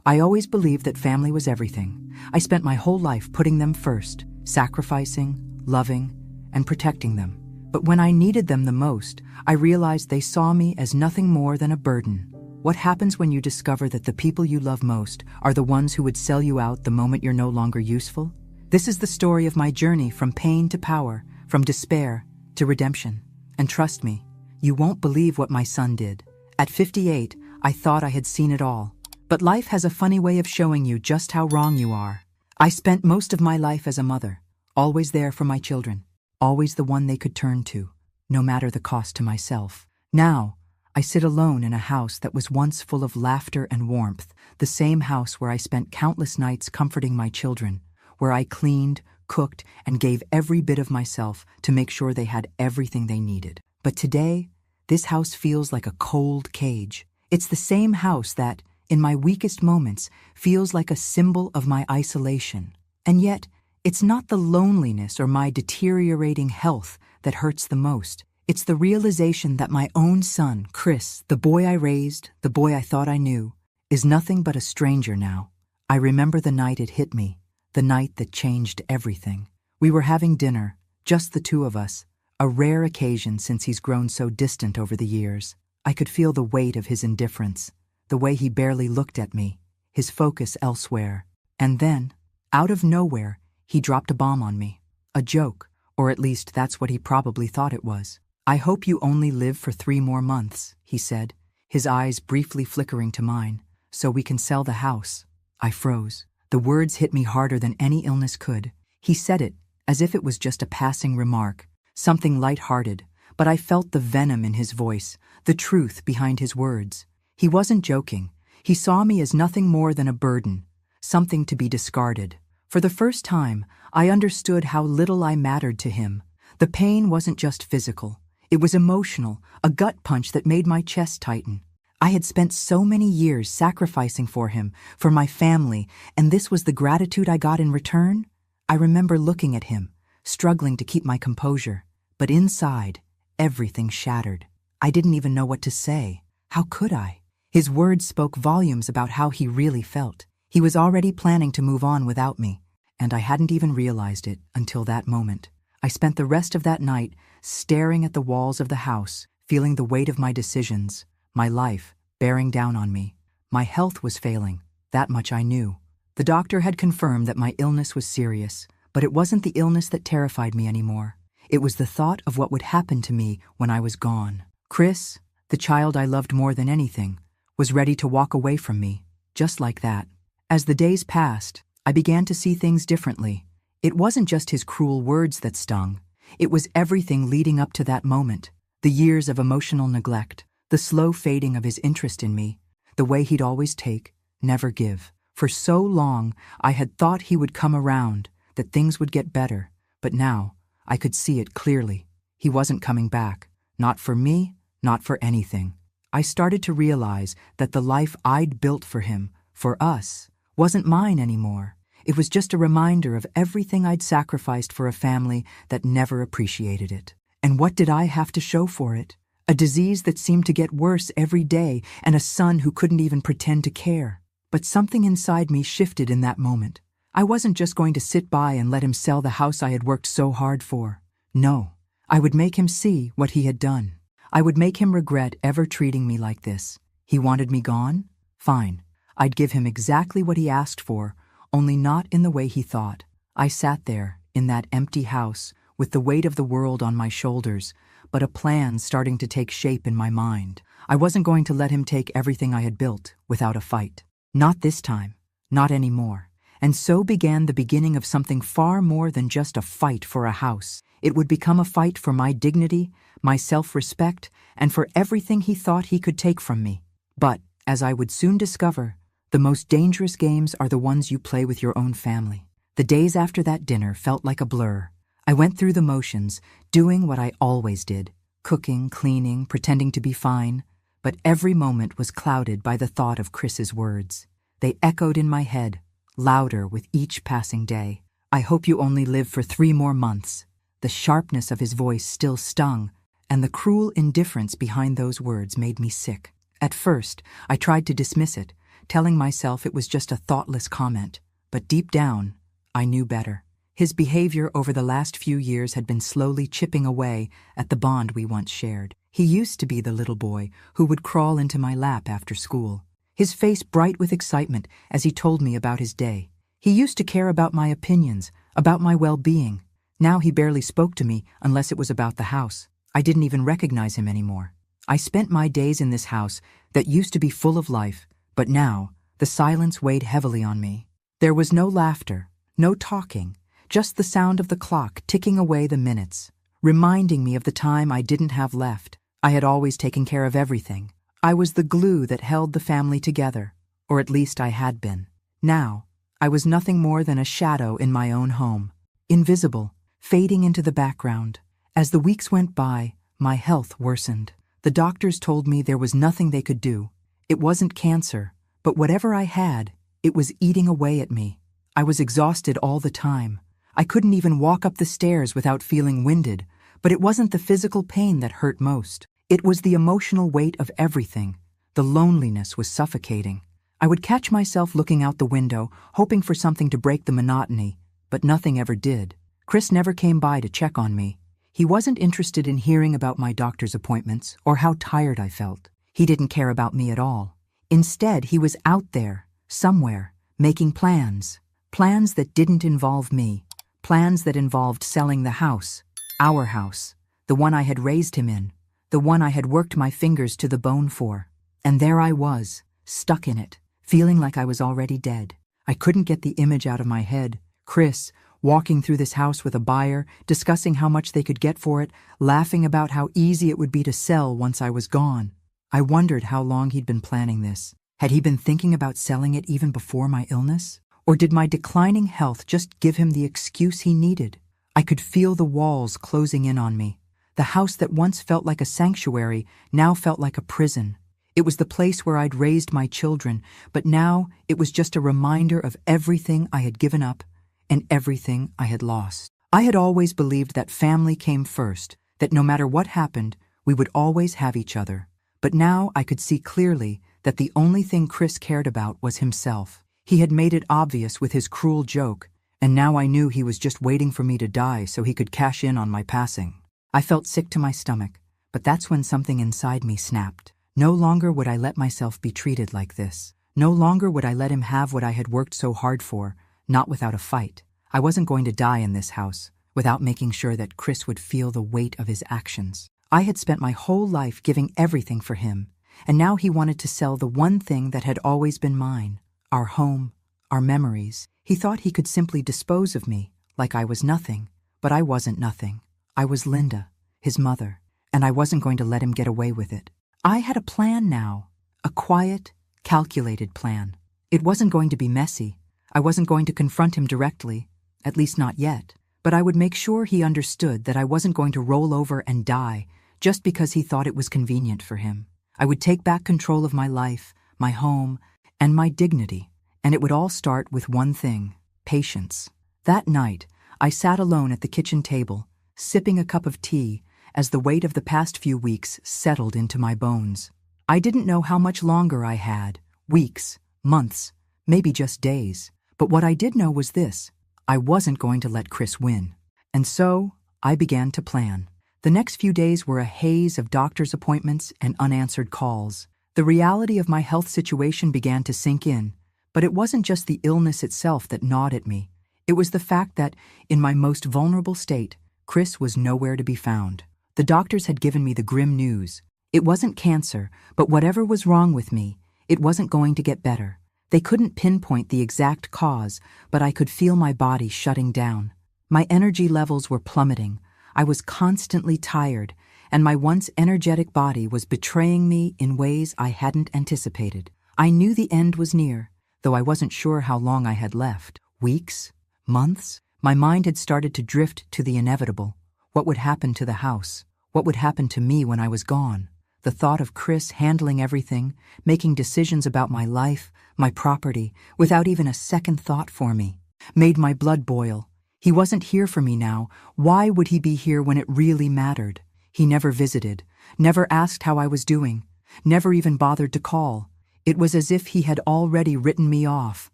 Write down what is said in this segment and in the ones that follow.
I always believed that family was everything. I spent my whole life putting them first, sacrificing, loving, and protecting them. But when I needed them the most, I realized they saw me as nothing more than a burden. What happens when you discover that the people you love most are the ones who would sell you out the moment you're no longer useful? This is the story of my journey from pain to power, from despair to redemption. And trust me, you won't believe what my son did. At 58, I thought I had seen it all. But life has a funny way of showing you just how wrong you are. I spent most of my life as a mother, always there for my children, always the one they could turn to, no matter the cost to myself. Now, I sit alone in a house that was once full of laughter and warmth, the same house where I spent countless nights comforting my children, where I cleaned, cooked, and gave every bit of myself to make sure they had everything they needed. But today, this house feels like a cold cage. It's the same house that, in my weakest moments, feels like a symbol of my isolation. And yet, it's not the loneliness or my deteriorating health that hurts the most. It's the realization that my own son, Chris, the boy I raised, the boy I thought I knew, is nothing but a stranger now. I remember the night it hit me, the night that changed everything. We were having dinner, just the two of us, a rare occasion since he's grown so distant over the years. I could feel the weight of his indifference, the way he barely looked at me, his focus elsewhere. And then, out of nowhere, he dropped a bomb on me. A joke, or at least that's what he probably thought it was. "I hope you only live for 3 more months, he said, his eyes briefly flickering to mine, "so we can sell the house." I froze. The words hit me harder than any illness could. He said it as if it was just a passing remark, something light-hearted, but I felt the venom in his voice, the truth behind his words. He wasn't joking. He saw me as nothing more than a burden, something to be discarded. For the first time, I understood how little I mattered to him. The pain wasn't just physical. It was emotional, a gut punch that made my chest tighten. I had spent so many years sacrificing for him, for my family, and this was the gratitude I got in return? I remember looking at him, struggling to keep my composure. But inside, everything shattered. I didn't even know what to say. How could I? His words spoke volumes about how he really felt. He was already planning to move on without me, and I hadn't even realized it until that moment. I spent the rest of that night staring at the walls of the house, feeling the weight of my decisions, my life bearing down on me. My health was failing, that much I knew. The doctor had confirmed that my illness was serious, but it wasn't the illness that terrified me anymore. It was the thought of what would happen to me when I was gone. Chris, the child I loved more than anything, was ready to walk away from me, just like that. As the days passed, I began to see things differently. It wasn't just his cruel words that stung. It was everything leading up to that moment. The years of emotional neglect, the slow fading of his interest in me, the way he'd always take, never give. For so long, I had thought he would come around, that things would get better. But now, I could see it clearly. He wasn't coming back. Not for me, not for anything. I started to realize that the life I'd built for him, for us, wasn't mine anymore. It was just a reminder of everything I'd sacrificed for a family that never appreciated it. And what did I have to show for it? A disease that seemed to get worse every day, and a son who couldn't even pretend to care. But something inside me shifted in that moment. I wasn't just going to sit by and let him sell the house I had worked so hard for. No, I would make him see what he had done. I would make him regret ever treating me like this. He wanted me gone? Fine. I'd give him exactly what he asked for, only not in the way he thought. I sat there, in that empty house, with the weight of the world on my shoulders, but a plan starting to take shape in my mind. I wasn't going to let him take everything I had built without a fight. Not this time. Not anymore. And so began the beginning of something far more than just a fight for a house. It would become a fight for my dignity, my self-respect, and for everything he thought he could take from me. But, as I would soon discover, the most dangerous games are the ones you play with your own family. The days after that dinner felt like a blur. I went through the motions, doing what I always did, cooking, cleaning, pretending to be fine. But every moment was clouded by the thought of Chris's words. They echoed in my head, louder with each passing day. "I hope you only live for 3 more months. The sharpness of his voice still stung, and the cruel indifference behind those words made me sick. At first, I tried to dismiss it, telling myself it was just a thoughtless comment. But deep down, I knew better. His behavior over the last few years had been slowly chipping away at the bond we once shared. He used to be the little boy who would crawl into my lap after school, his face bright with excitement as he told me about his day. He used to care about my opinions, about my well-being. Now he barely spoke to me unless it was about the house. I didn't even recognize him anymore. I spent my days in this house that used to be full of life, but now the silence weighed heavily on me. There was no laughter, no talking, just the sound of the clock ticking away the minutes, reminding me of the time I didn't have left. I had always taken care of everything. I was the glue that held the family together, or at least I had been. Now, I was nothing more than a shadow in my own home, invisible, fading into the background. As the weeks went by, my health worsened. The doctors told me there was nothing they could do. It wasn't cancer, but whatever I had, it was eating away at me. I was exhausted all the time. I couldn't even walk up the stairs without feeling winded, but it wasn't the physical pain that hurt most. It was the emotional weight of everything. The loneliness was suffocating. I would catch myself looking out the window, hoping for something to break the monotony, but nothing ever did. Chris never came by to check on me. He wasn't interested in hearing about my doctor's appointments or how tired I felt. He didn't care about me at all. Instead, he was out there, somewhere, making plans. Plans that didn't involve me. Plans that involved selling the house, our house, the one I had raised him in, the one I had worked my fingers to the bone for. And there I was, stuck in it, feeling like I was already dead. I couldn't get the image out of my head. Chris, walking through this house with a buyer, discussing how much they could get for it, laughing about how easy it would be to sell once I was gone. I wondered how long he'd been planning this. Had he been thinking about selling it even before my illness? Or did my declining health just give him the excuse he needed? I could feel the walls closing in on me. The house that once felt like a sanctuary now felt like a prison. It was the place where I'd raised my children, but now it was just a reminder of everything I had given up and everything I had lost. I had always believed that family came first, that no matter what happened, we would always have each other. But now I could see clearly that the only thing Chris cared about was himself. He had made it obvious with his cruel joke, and now I knew he was just waiting for me to die so he could cash in on my passing. I felt sick to my stomach, but that's when something inside me snapped. No longer would I let myself be treated like this. No longer would I let him have what I had worked so hard for, not without a fight. I wasn't going to die in this house without making sure that Chris would feel the weight of his actions. I had spent my whole life giving everything for him, and now he wanted to sell the one thing that had always been mine. Our home, our memories. He thought he could simply dispose of me, like I was nothing. But I wasn't nothing. I was Linda, his mother, and I wasn't going to let him get away with it. I had a plan now, a quiet, calculated plan. It wasn't going to be messy. I wasn't going to confront him directly, at least not yet. But I would make sure he understood that I wasn't going to roll over and die just because he thought it was convenient for him. I would take back control of my life, my home, and my dignity, and it would all start with one thing: patience. That night, I sat alone at the kitchen table, sipping a cup of tea as the weight of the past few weeks settled into my bones. I didn't know how much longer I had, weeks, months, maybe just days. But what I did know was this: I wasn't going to let Chris win. And so, I began to plan. The next few days were a haze of doctor's appointments and unanswered calls. The reality of my health situation began to sink in, but it wasn't just the illness itself that gnawed at me. It was the fact that, in my most vulnerable state, Chris was nowhere to be found. The doctors had given me the grim news. It wasn't cancer, but whatever was wrong with me, it wasn't going to get better. They couldn't pinpoint the exact cause, but I could feel my body shutting down. My energy levels were plummeting. I was constantly tired, and my once energetic body was betraying me in ways I hadn't anticipated. I knew the end was near, though I wasn't sure how long I had left. Weeks? Months? My mind had started to drift to the inevitable. What would happen to the house? What would happen to me when I was gone? The thought of Chris handling everything, making decisions about my life, my property, without even a second thought for me, made my blood boil. He wasn't here for me now. Why would he be here when it really mattered? He never visited, never asked how I was doing, never even bothered to call. It was as if he had already written me off.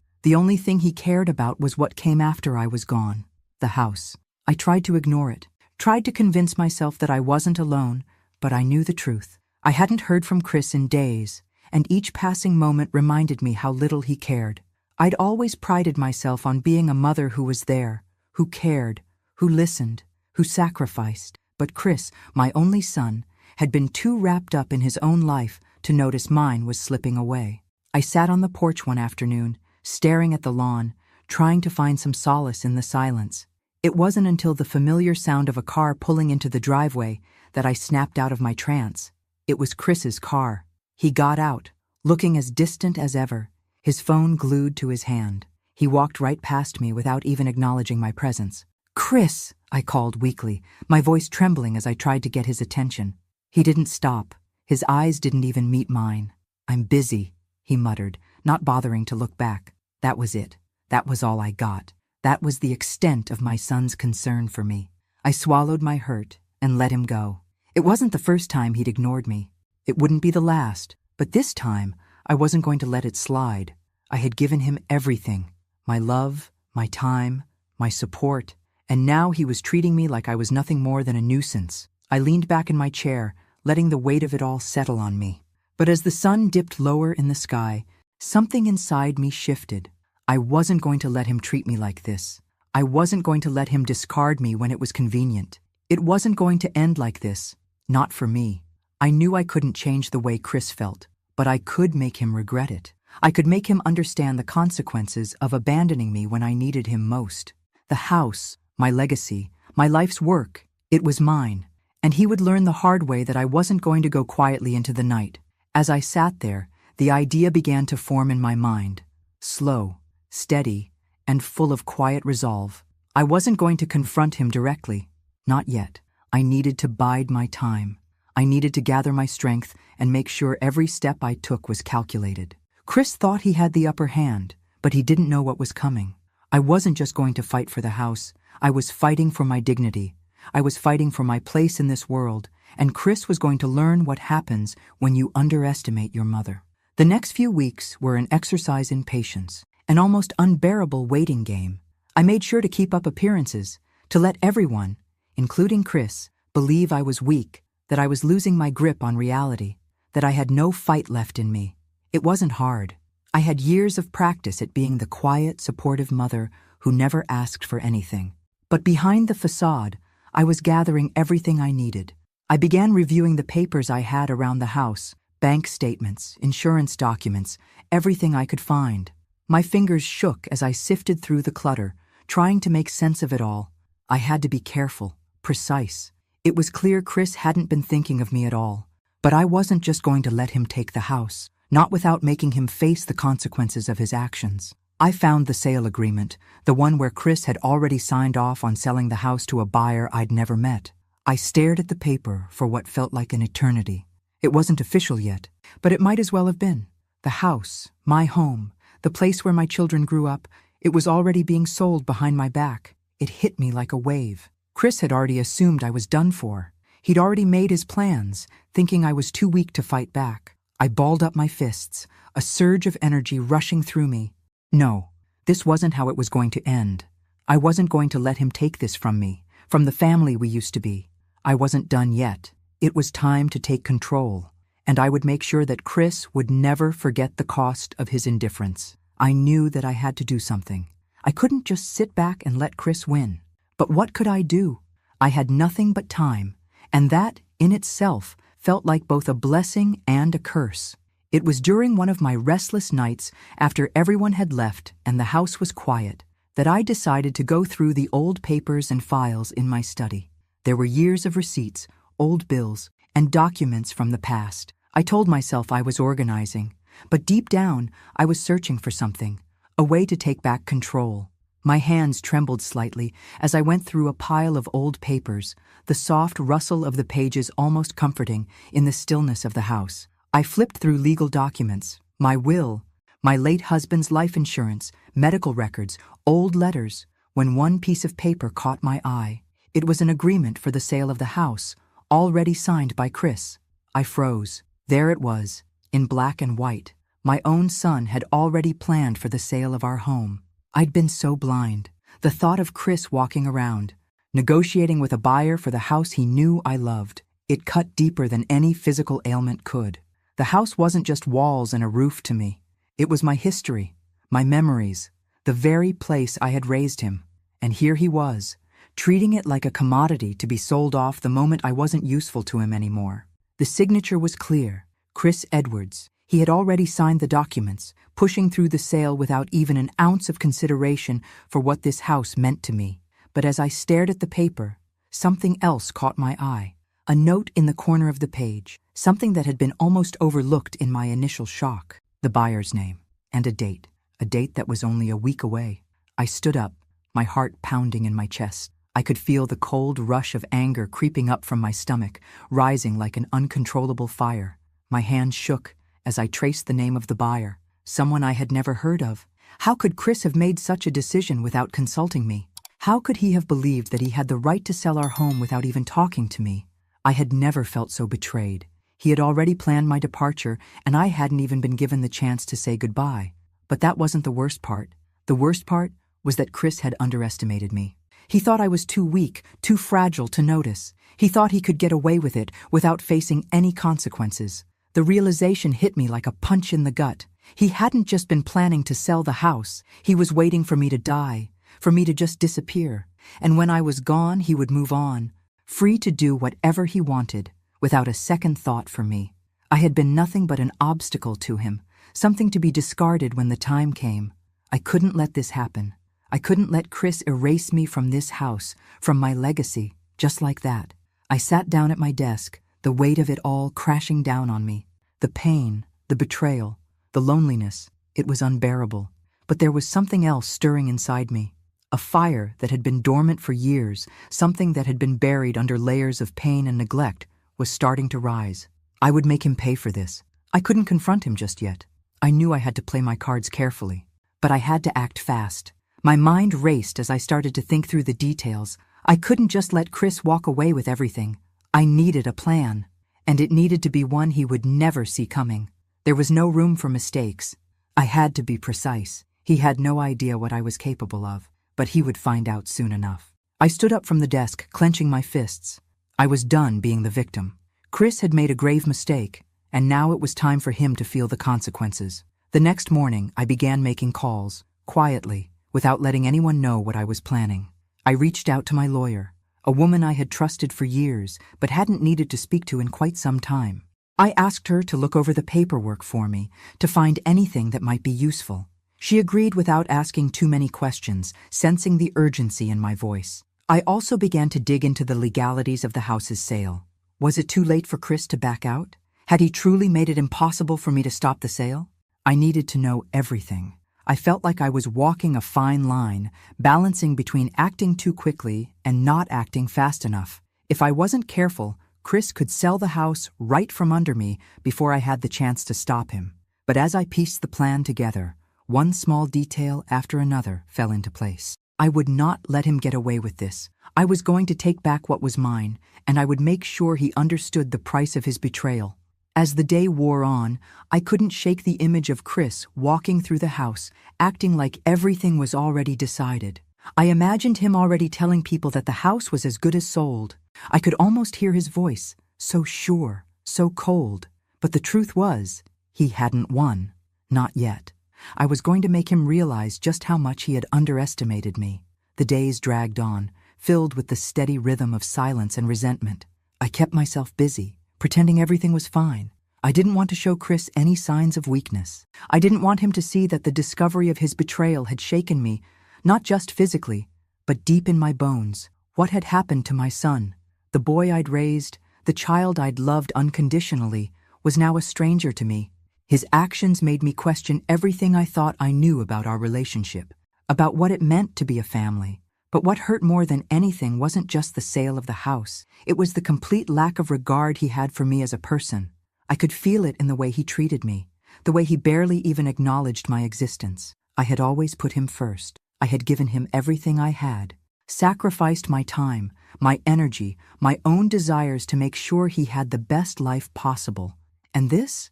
The only thing he cared about was what came after I was gone. The house. I tried to ignore it, tried to convince myself that I wasn't alone, but I knew the truth. I hadn't heard from Chris in days, and each passing moment reminded me how little he cared. I'd always prided myself on being a mother who was there, who cared, who listened, who sacrificed. But Chris, my only son, had been too wrapped up in his own life to notice mine was slipping away. I sat on the porch one afternoon, staring at the lawn, trying to find some solace in the silence. It wasn't until the familiar sound of a car pulling into the driveway that I snapped out of my trance. It was Chris's car. He got out, looking as distant as ever, his phone glued to his hand. He walked right past me without even acknowledging my presence. "Chris," I called weakly, my voice trembling as I tried to get his attention. He didn't stop. His eyes didn't even meet mine. "I'm busy," he muttered, not bothering to look back. That was it. That was all I got. That was the extent of my son's concern for me. I swallowed my hurt and let him go. It wasn't the first time he'd ignored me. It wouldn't be the last, but this time I wasn't going to let it slide. I had given him everything, my love, my time, my support, and now he was treating me like I was nothing more than a nuisance. I leaned back in my chair, letting the weight of it all settle on me. But as the sun dipped lower in the sky, something inside me shifted. I wasn't going to let him treat me like this. I wasn't going to let him discard me when it was convenient. It wasn't going to end like this. Not for me. I knew I couldn't change the way Chris felt, but I could make him regret it. I could make him understand the consequences of abandoning me when I needed him most. The house, my legacy, my life's work, it was mine. And he would learn the hard way that I wasn't going to go quietly into the night. As I sat there, the idea began to form in my mind. Slow, steady, and full of quiet resolve. I wasn't going to confront him directly. Not yet. I needed to bide my time. I needed to gather my strength and make sure every step I took was calculated. Chris thought he had the upper hand, but he didn't know what was coming. I wasn't just going to fight for the house. I was fighting for my dignity. I was fighting for my place in this world, and Chris was going to learn what happens when you underestimate your mother. The next few weeks were an exercise in patience, an almost unbearable waiting game. I made sure to keep up appearances, to let everyone, including Chris, believe I was weak, that I was losing my grip on reality, that I had no fight left in me. It wasn't hard. I had years of practice at being the quiet, supportive mother who never asked for anything. But behind the facade, I was gathering everything I needed. I began reviewing the papers I had around the house, bank statements, insurance documents, everything I could find. My fingers shook as I sifted through the clutter, trying to make sense of it all. I had to be careful, precise. It was clear Chris hadn't been thinking of me at all. But I wasn't just going to let him take the house, not without making him face the consequences of his actions. I found the sale agreement, the one where Chris had already signed off on selling the house to a buyer I'd never met. I stared at the paper for what felt like an eternity. It wasn't official yet, but it might as well have been. The house, my home, the place where my children grew up, it was already being sold behind my back. It hit me like a wave. Chris had already assumed I was done for. He'd already made his plans, thinking I was too weak to fight back. I balled up my fists, a surge of energy rushing through me. No, this wasn't how it was going to end. I wasn't going to let him take this from me, from the family we used to be. I wasn't done yet. It was time to take control, and I would make sure that Chris would never forget the cost of his indifference. I knew that I had to do something. I couldn't just sit back and let Chris win. But what could I do? I had nothing but time, and that, in itself, felt like both a blessing and a curse. It was during one of my restless nights, after everyone had left and the house was quiet, that I decided to go through the old papers and files in my study. There were years of receipts, old bills, and documents from the past. I told myself I was organizing, but deep down, I was searching for something, a way to take back control. My hands trembled slightly as I went through a pile of old papers, the soft rustle of the pages almost comforting in the stillness of the house. I flipped through legal documents, my will, my late husband's life insurance, medical records, old letters, when one piece of paper caught my eye. It was an agreement for the sale of the house, already signed by Chris. I froze. There it was, in black and white, My own son had already planned for the sale of our home. I'd been so blind. The thought of Chris walking around, negotiating with a buyer for the house he knew I loved, it cut deeper than any physical ailment could. The house wasn't just walls and a roof to me. It was my history, my memories, the very place I had raised him. And here he was, treating it like a commodity to be sold off the moment I wasn't useful to him anymore. The signature was clear, Chris Edwards. He had already signed the documents, pushing through the sale without even an ounce of consideration for what this house meant to me. But as I stared at the paper, something else caught my eye. A note in the corner of the page, something that had been almost overlooked in my initial shock. The buyer's name, and a date that was only a week away. I stood up, my heart pounding in my chest. I could feel the cold rush of anger creeping up from my stomach, rising like an uncontrollable fire. My hands shook as I traced the name of the buyer, someone I had never heard of. How could Chris have made such a decision without consulting me? How could he have believed that he had the right to sell our home without even talking to me? I had never felt so betrayed. He had already planned my departure, and I hadn't even been given the chance to say goodbye. But that wasn't the worst part. The worst part was that Chris had underestimated me. He thought I was too weak, too fragile to notice. He thought he could get away with it without facing any consequences. The realization hit me like a punch in the gut. He hadn't just been planning to sell the house. He was waiting for me to die, for me to just disappear. And when I was gone, he would move on, free to do whatever he wanted, without a second thought for me. I had been nothing but an obstacle to him, something to be discarded when the time came. I couldn't let this happen. I couldn't let Chris erase me from this house, from my legacy, just like that. I sat down at my desk, the weight of it all crashing down on me. The pain, the betrayal, the loneliness, it was unbearable. But there was something else stirring inside me. A fire that had been dormant for years, something that had been buried under layers of pain and neglect, was starting to rise. I would make him pay for this. I couldn't confront him just yet. I knew I had to play my cards carefully. But I had to act fast. My mind raced as I started to think through the details. I couldn't just let Chris walk away with everything. I needed a plan. And it needed to be one he would never see coming. There was no room for mistakes. I had to be precise. He had no idea what I was capable of, but he would find out soon enough. I stood up from the desk, clenching my fists. I was done being the victim. Chris had made a grave mistake, and now it was time for him to feel the consequences. The next morning, I began making calls, quietly, without letting anyone know what I was planning. I reached out to my lawyer, a woman I had trusted for years but hadn't needed to speak to in quite some time. I asked her to look over the paperwork for me, to find anything that might be useful. She agreed without asking too many questions, sensing the urgency in my voice. I also began to dig into the legalities of the house's sale. Was it too late for Chris to back out? Had he truly made it impossible for me to stop the sale? I needed to know everything. I felt like I was walking a fine line, balancing between acting too quickly and not acting fast enough. If I wasn't careful, Chris could sell the house right from under me before I had the chance to stop him. But as I pieced the plan together, one small detail after another fell into place. I would not let him get away with this. I was going to take back what was mine, and I would make sure he understood the price of his betrayal. As the day wore on, I couldn't shake the image of Chris walking through the house, acting like everything was already decided. I imagined him already telling people that the house was as good as sold. I could almost hear his voice, so sure, so cold. But the truth was, he hadn't won. Not yet. I was going to make him realize just how much he had underestimated me. The days dragged on, filled with the steady rhythm of silence and resentment. I kept myself busy, pretending everything was fine. I didn't want to show Chris any signs of weakness. I didn't want him to see that the discovery of his betrayal had shaken me, not just physically, but deep in my bones. What had happened to my son? The boy I'd raised, the child I'd loved unconditionally, was now a stranger to me. His actions made me question everything I thought I knew about our relationship, about what it meant to be a family. But what hurt more than anything wasn't just the sale of the house. It was the complete lack of regard he had for me as a person. I could feel it in the way he treated me, the way he barely even acknowledged my existence. I had always put him first. I had given him everything I had, sacrificed my time, my energy, my own desires to make sure he had the best life possible. And this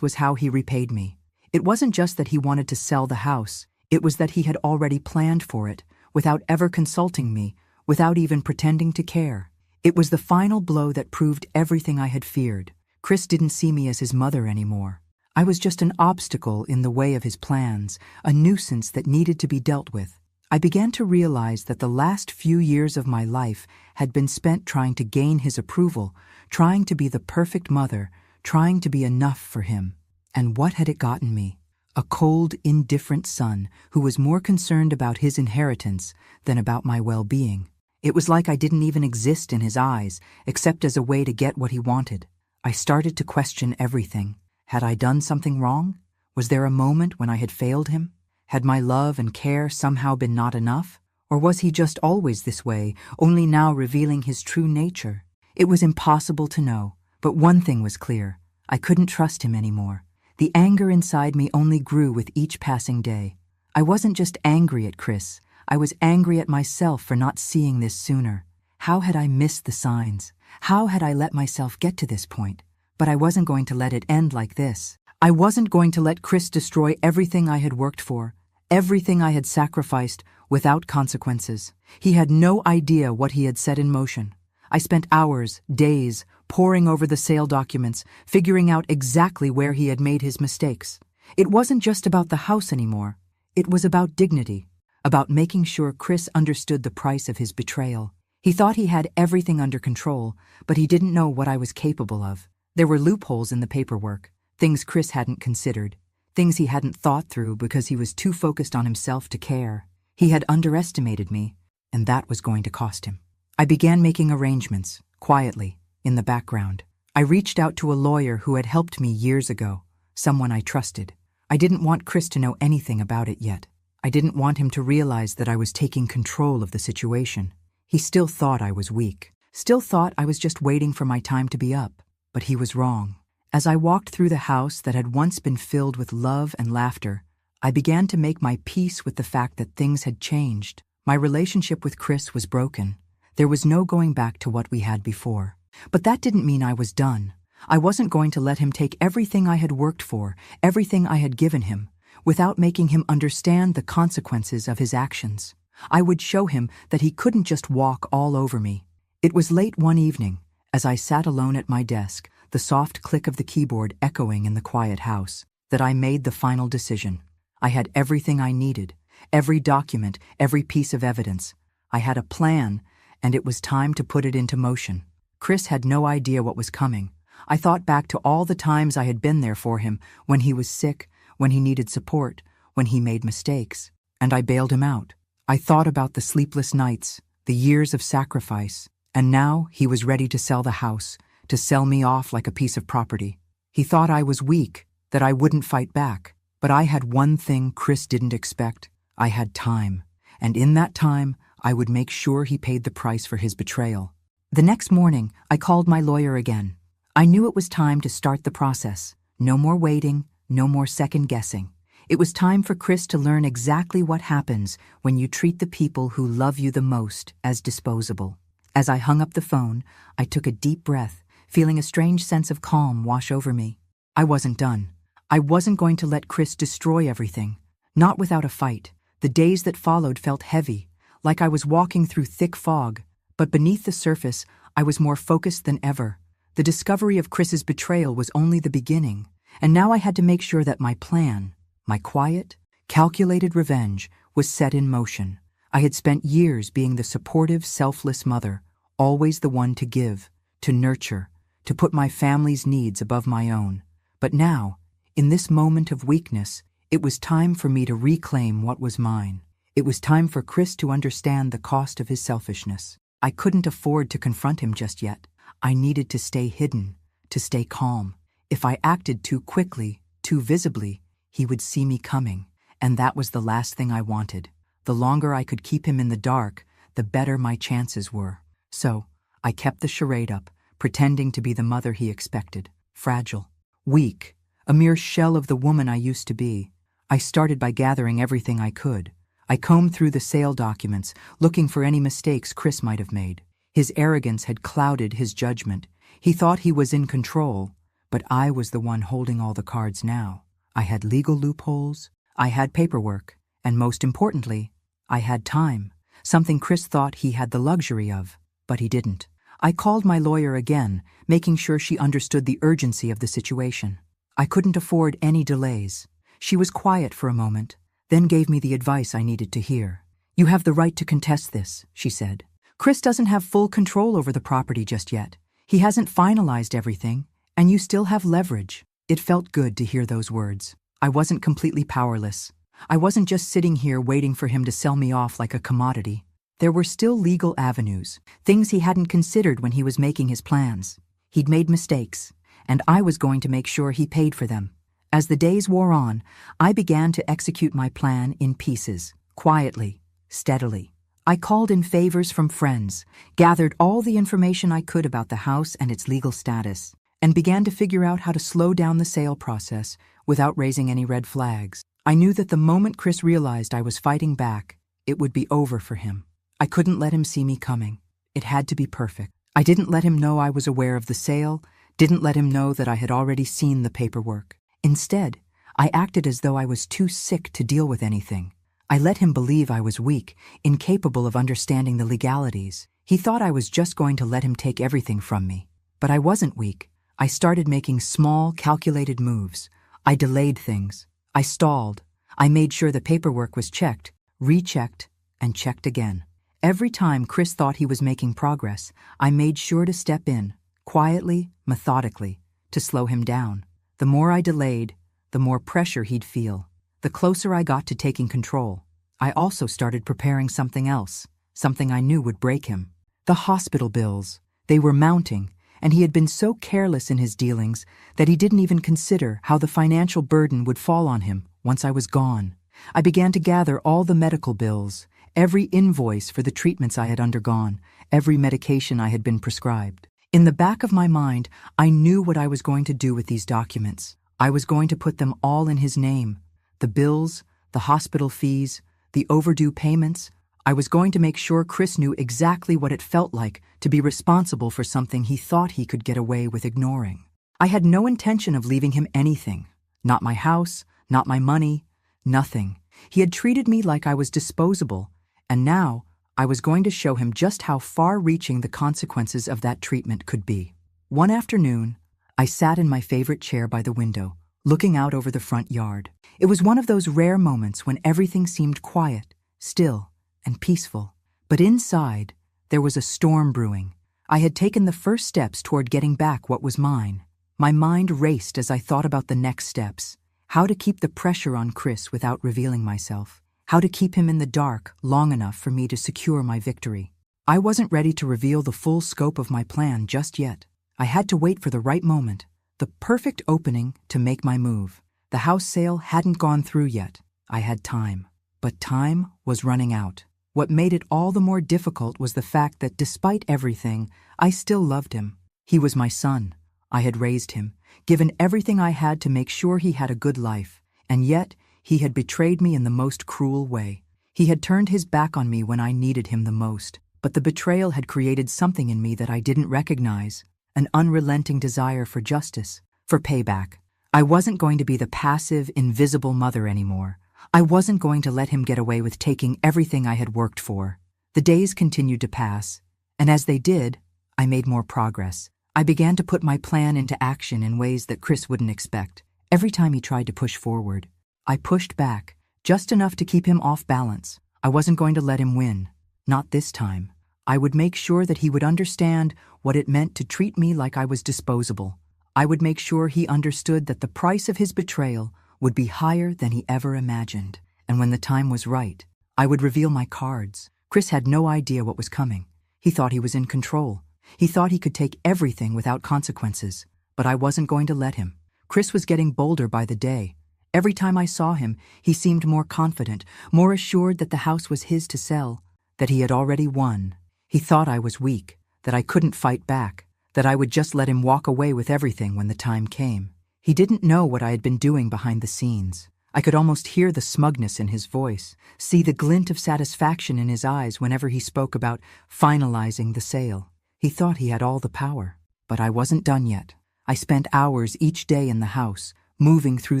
was how he repaid me. It wasn't just that he wanted to sell the house, it was that he had already planned for it, without ever consulting me, without even pretending to care. It was the final blow that proved everything I had feared. Chris didn't see me as his mother anymore. I was just an obstacle in the way of his plans, a nuisance that needed to be dealt with. I began to realize that the last few years of my life had been spent trying to gain his approval, trying to be the perfect mother, trying to be enough for him. And what had it gotten me? A cold, indifferent son who was more concerned about his inheritance than about my well-being. It was like I didn't even exist in his eyes, except as a way to get what he wanted. I started to question everything. Had I done something wrong? Was there a moment when I had failed him? Had my love and care somehow been not enough? Or was he just always this way, only now revealing his true nature? It was impossible to know, but one thing was clear. I couldn't trust him anymore. The anger inside me only grew with each passing day. I wasn't just angry at Chris. I was angry at myself for not seeing this sooner. How had I missed the signs? How had I let myself get to this point? But I wasn't going to let it end like this. I wasn't going to let Chris destroy everything I had worked for, everything I had sacrificed, without consequences. He had no idea what he had set in motion. I spent hours, days, poring over the sale documents, figuring out exactly where he had made his mistakes. It wasn't just about the house anymore. It was about dignity, about making sure Chris understood the price of his betrayal. He thought he had everything under control, but he didn't know what I was capable of. There were loopholes in the paperwork, things Chris hadn't considered, things he hadn't thought through because he was too focused on himself to care. He had underestimated me, and that was going to cost him. I began making arrangements, quietly, in the background. I reached out to a lawyer who had helped me years ago, someone I trusted. I didn't want Chris to know anything about it yet. I didn't want him to realize that I was taking control of the situation. He still thought I was weak, still thought I was just waiting for my time to be up. But he was wrong. As I walked through the house that had once been filled with love and laughter, I began to make my peace with the fact that things had changed. My relationship with Chris was broken. There was no going back to what we had before. But that didn't mean I was done. I wasn't going to let him take everything I had worked for, everything I had given him, without making him understand the consequences of his actions. I would show him that he couldn't just walk all over me. It was late one evening, as I sat alone at my desk, the soft click of the keyboard echoing in the quiet house, that I made the final decision. I had everything I needed, every document, every piece of evidence. I had a plan, and it was time to put it into motion. Chris had no idea what was coming. I thought back to all the times I had been there for him, when he was sick, when he needed support, when he made mistakes, and I bailed him out. I thought about the sleepless nights, the years of sacrifice, and now he was ready to sell the house, to sell me off like a piece of property. He thought I was weak, that I wouldn't fight back. But I had one thing Chris didn't expect. I had time. And in that time, I would make sure he paid the price for his betrayal. The next morning, I called my lawyer again. I knew it was time to start the process. No more waiting, no more second guessing. It was time for Chris to learn exactly what happens when you treat the people who love you the most as disposable. As I hung up the phone, I took a deep breath, feeling a strange sense of calm wash over me. I wasn't done. I wasn't going to let Chris destroy everything. Not without a fight. The days that followed felt heavy, like I was walking through thick fog. But beneath the surface, I was more focused than ever. The discovery of Chris's betrayal was only the beginning, and now I had to make sure that my plan, my quiet, calculated revenge, was set in motion. I had spent years being the supportive, selfless mother, always the one to give, to nurture, to put my family's needs above my own. But now, in this moment of weakness, it was time for me to reclaim what was mine. It was time for Chris to understand the cost of his selfishness. I couldn't afford to confront him just yet. I needed to stay hidden, to stay calm. If I acted too quickly, too visibly, he would see me coming, and that was the last thing I wanted. The longer I could keep him in the dark, the better my chances were. So, I kept the charade up, pretending to be the mother he expected. Fragile, weak, a mere shell of the woman I used to be. I started by gathering everything I could. I combed through the sale documents, looking for any mistakes Chris might have made. His arrogance had clouded his judgment. He thought he was in control, but I was the one holding all the cards now. I had legal loopholes, I had paperwork, and most importantly, I had time, something Chris thought he had the luxury of, but he didn't. I called my lawyer again, making sure she understood the urgency of the situation. I couldn't afford any delays. She was quiet for a moment, then gave me the advice I needed to hear. "You have the right to contest this," she said. "Chris doesn't have full control over the property just yet. He hasn't finalized everything, and you still have leverage." It felt good to hear those words. I wasn't completely powerless. I wasn't just sitting here waiting for him to sell me off like a commodity. There were still legal avenues, things he hadn't considered when he was making his plans. He'd made mistakes, and I was going to make sure he paid for them. As the days wore on, I began to execute my plan in pieces, quietly, steadily. I called in favors from friends, gathered all the information I could about the house and its legal status, and began to figure out how to slow down the sale process without raising any red flags. I knew that the moment Chris realized I was fighting back, it would be over for him. I couldn't let him see me coming. It had to be perfect. I didn't let him know I was aware of the sale, didn't let him know that I had already seen the paperwork. Instead, I acted as though I was too sick to deal with anything. I let him believe I was weak, incapable of understanding the legalities. He thought I was just going to let him take everything from me. But I wasn't weak. I started making small, calculated moves. I delayed things. I stalled. I made sure the paperwork was checked, rechecked, and checked again. Every time Chris thought he was making progress, I made sure to step in, quietly, methodically, to slow him down. The more I delayed, the more pressure he'd feel. The closer I got to taking control, I also started preparing something else, something I knew would break him. The hospital bills. They were mounting, and he had been so careless in his dealings that he didn't even consider how the financial burden would fall on him once I was gone. I began to gather all the medical bills, every invoice for the treatments I had undergone, every medication I had been prescribed. In the back of my mind, I knew what I was going to do with these documents. I was going to put them all in his name. The bills, the hospital fees, the overdue payments. I was going to make sure Chris knew exactly what it felt like to be responsible for something he thought he could get away with ignoring. I had no intention of leaving him anything. Not my house, not my money, nothing. He had treated me like I was disposable, and now I was going to show him just how far-reaching the consequences of that treatment could be. One afternoon, I sat in my favorite chair by the window, looking out over the front yard. It was one of those rare moments when everything seemed quiet, still, and peaceful. But inside, there was a storm brewing. I had taken the first steps toward getting back what was mine. My mind raced as I thought about the next steps. How to keep the pressure on Chris without revealing myself. How to keep him in the dark long enough for me to secure my victory. I wasn't ready to reveal the full scope of my plan just yet. I had to wait for the right moment, the perfect opening to make my move. The house sale hadn't gone through yet. I had time. But time was running out. What made it all the more difficult was the fact that despite everything, I still loved him. He was my son. I had raised him, given everything I had to make sure he had a good life, and yet he had betrayed me in the most cruel way. He had turned his back on me when I needed him the most, but the betrayal had created something in me that I didn't recognize, an unrelenting desire for justice, for payback. I wasn't going to be the passive, invisible mother anymore. I wasn't going to let him get away with taking everything I had worked for. The days continued to pass, and as they did, I made more progress. I began to put my plan into action in ways that Chris wouldn't expect. Every time he tried to push forward, I pushed back, just enough to keep him off balance. I wasn't going to let him win. Not this time. I would make sure that he would understand what it meant to treat me like I was disposable. I would make sure he understood that the price of his betrayal would be higher than he ever imagined. And when the time was right, I would reveal my cards. Chris had no idea what was coming. He thought he was in control. He thought he could take everything without consequences. But I wasn't going to let him. Chris was getting bolder by the day. Every time I saw him, he seemed more confident, more assured that the house was his to sell, that he had already won. He thought I was weak, that I couldn't fight back, that I would just let him walk away with everything when the time came. He didn't know what I had been doing behind the scenes. I could almost hear the smugness in his voice, see the glint of satisfaction in his eyes whenever he spoke about finalizing the sale. He thought he had all the power, but I wasn't done yet. I spent hours each day in the house, moving through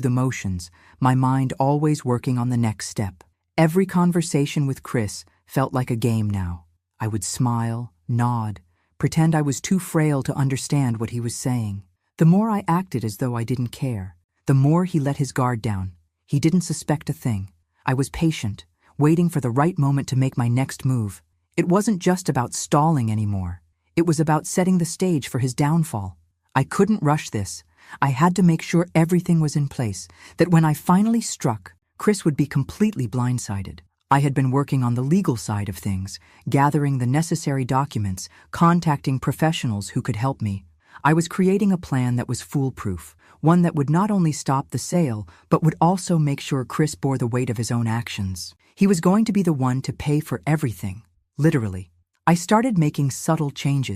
the motions, my mind always working on the next step. Every conversation with Chris felt like a game now. I would smile, nod, pretend I was too frail to understand what he was saying. The more I acted as though I didn't care, the more he let his guard down. He didn't suspect a thing. I was patient, waiting for the right moment to make my next move. It wasn't just about stalling anymore. It was about setting the stage for his downfall. I couldn't rush this. I had to make sure everything was in place, that when I finally struck, Chris would be completely blindsided. I had been working on the legal side of things, gathering the necessary documents, contacting professionals who could help me. I was creating a plan that was foolproof, one that would not only stop the sale, but would also make sure Chris bore the weight of his own actions. He was going to be the one to pay for everything, literally. I started making subtle changes.